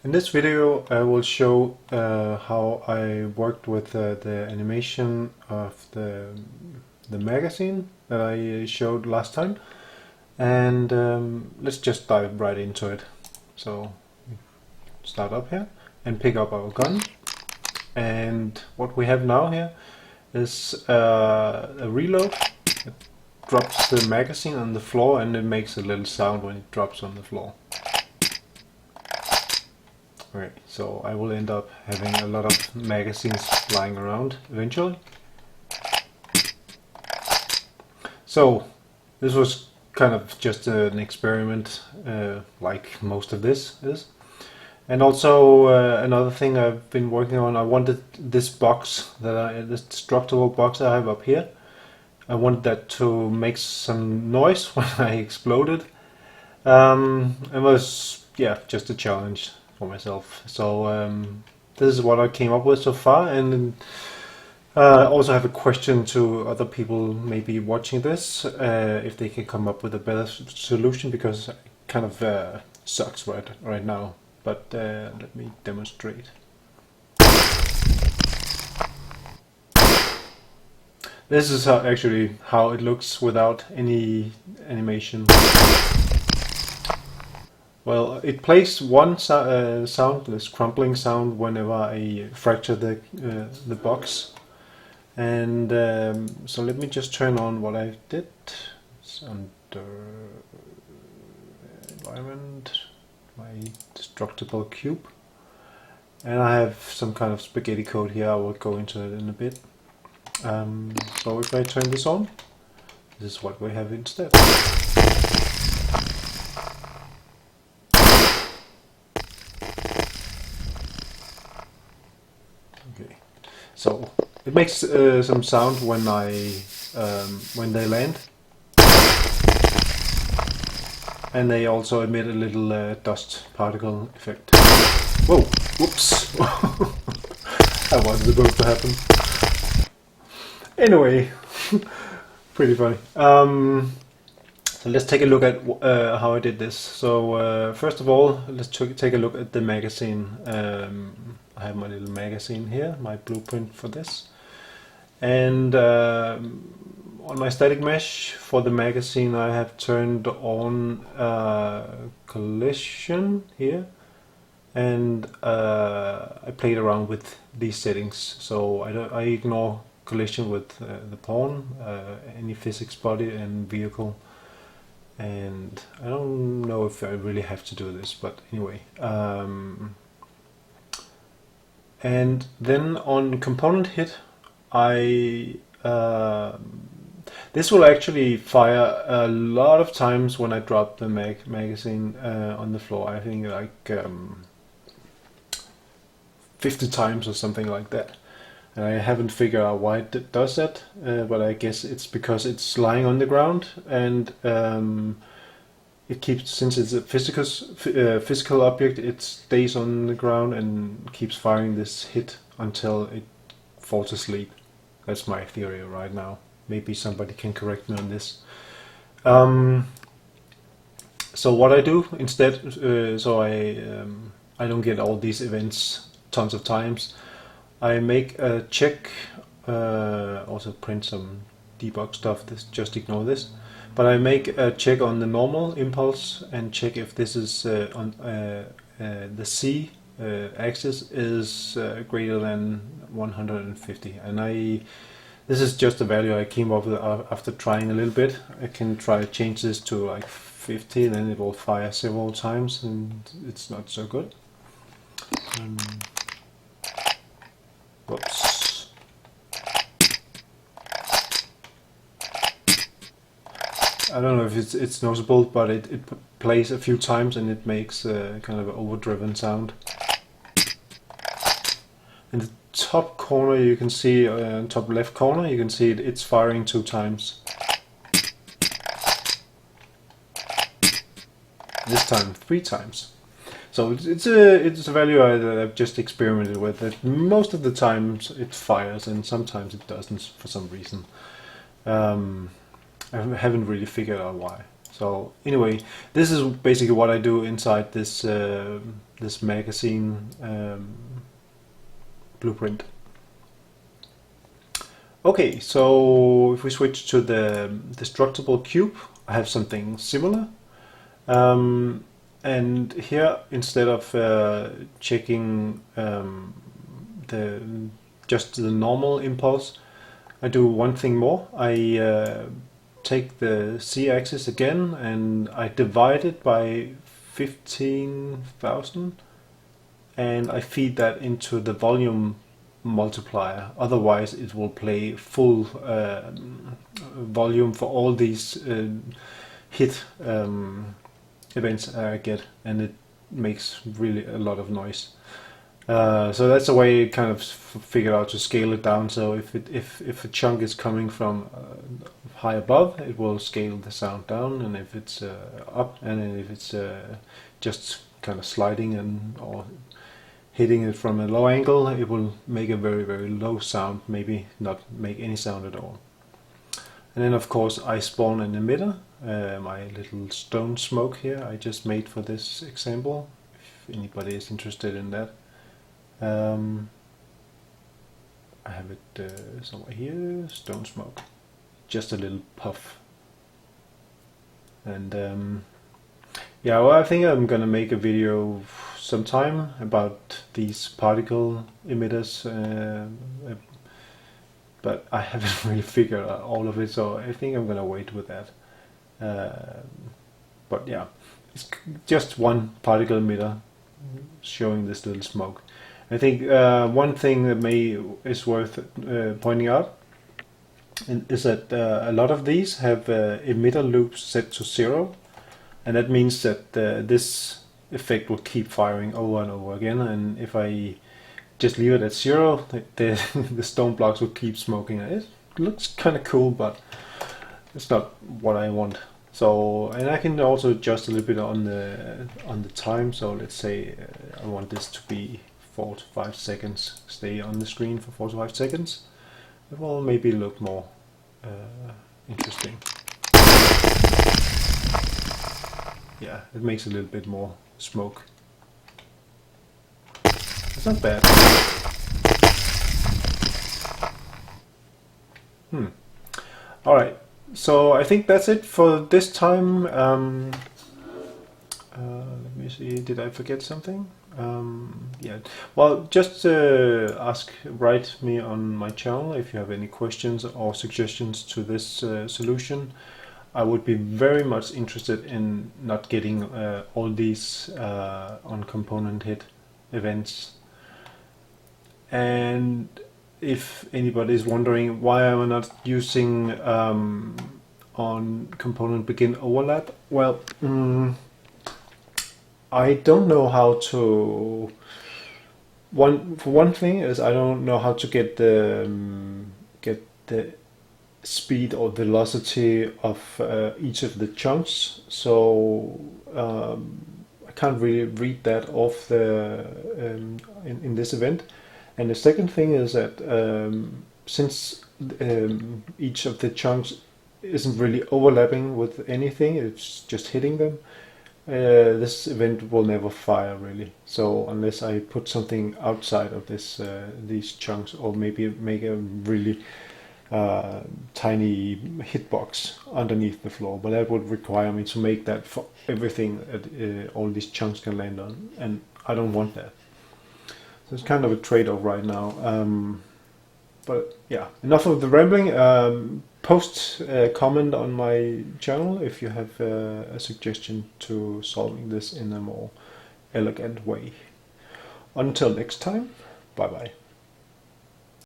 In this video I will show how I worked with the animation of the magazine that I showed last time, and let's just dive right into it. So start up here and pick up our gun, and what we have now here is a reload. It drops the magazine on the floor and it makes a little sound when it drops on the floor. Right, so I will end up having a lot of magazines lying around eventually. So this was kind of just an experiment, like most of this is. And also another thing I've been working on, I wanted this box, this destructible box I have up here, I wanted that to make some noise when I exploded. It was, yeah, just a challenge for myself. So this is what I came up with so far, and I also have a question to other people maybe watching this, if they can come up with a better solution, because it kind of sucks right now. But let me demonstrate. This is actually how it looks without any animation. Well, it plays one sound, this crumpling sound, whenever I fracture the box. And so let me just turn on what I did. It's under environment, my destructible cube. And I have some kind of spaghetti code here, I will go into it in a bit. So if I turn this on, this is what we have instead. Okay, so it makes some sound when when they land, and they also emit a little dust particle effect. Whoa! Whoops! That wasn't supposed to happen. Anyway, pretty funny. So let's take a look at how I did this. So first of all, let's take a look at the magazine. I have my little magazine here, my blueprint for this. And on my static mesh for the magazine, I have turned on collision here. And I played around with these settings. So I ignore collision with the pawn, any physics body and vehicle. And I don't know if I really have to do this, but anyway. And then on component hit, this will actually fire a lot of times when I drop the magazine on the floor. I think like 50 times or something like that. And I haven't figured out why it does that, but I guess it's because it's lying on the ground, and it keeps, since it's a physical object, it stays on the ground and keeps firing this hit until it falls asleep. That's my theory right now. Maybe somebody can correct me on this. So what I do instead, so I don't get all these events tons of times, I make a check, also print some debug stuff, just ignore this. But I make a check on the normal impulse and check if this is on the C axis is greater than 150. And this is just a value I came up with after trying a little bit. I can try to change this to like 50, then it will fire several times, and it's not so good. Whoops. I don't know if it's noticeable, but it plays a few times and it makes kind of an overdriven sound. In the top corner you can see, top left corner, you can see it's firing 2 times. This time 3 times. So it's a value that I've just experimented with. That most of the times it fires, and sometimes it doesn't for some reason. I haven't really figured out why. So anyway, this is basically what I do inside this this magazine blueprint. Okay, so if we switch to the destructible cube, I have something similar. And here, instead of checking just the normal impulse, I do one thing more. I take the z-axis again and I divide it by 15,000, and I feed that into the volume multiplier. Otherwise it will play full volume for all these hit events I get, and it makes really a lot of noise. So that's a way kind of figure out to scale it down. So if a chunk is coming from high above, it will scale the sound down, and if it's up, and then if it's just kind of sliding and or hitting it from a low angle, it will make a very, very low sound, maybe not make any sound at all. And then of course I spawn an emitter, my little stone smoke here I just made for this example, if anybody is interested in that. I have it somewhere here, stone smoke, just a little puff. And yeah, well, I think I'm gonna make a video sometime about these particle emitters, but I haven't really figured out all of it, so I think I'm gonna wait with that. But yeah, it's just one particle emitter showing this little smoke. I think one thing that is worth pointing out is that a lot of these have emitter loops set to 0, and that means that this effect will keep firing over and over again, and if I just leave it at 0, the stone blocks will keep smoking. It looks kind of cool, but it's not what I want. So, and I can also adjust a little bit on the time. So let's say I want this to be 4 to 5 seconds, stay on the screen for 4 to 5 seconds. It will maybe look more interesting. Yeah, it makes a little bit more smoke. It's not bad. Alright, so I think that's it for this time. Let me see, did I forget something? Yeah, well, just write me on my channel if you have any questions or suggestions to this solution. I would be very much interested in not getting all these on component hit events. And if anybody is wondering why I'm not using on component begin overlap, well, I don't know how to. One thing is I don't know how to get the speed or velocity of each of the chunks, so I can't really read that off the in this event. And the second thing is that since each of the chunks isn't really overlapping with anything, it's just hitting them, this event will never fire really. So unless I put something outside of this these chunks, or maybe make a really tiny hitbox underneath the floor, but that would require me to make that for everything that all these chunks can land on, and I don't want that. So it's kind of a trade-off right now. But yeah, enough of the rambling. Post a comment on my channel if you have a suggestion to solving this in a more elegant way. Until next time, bye bye.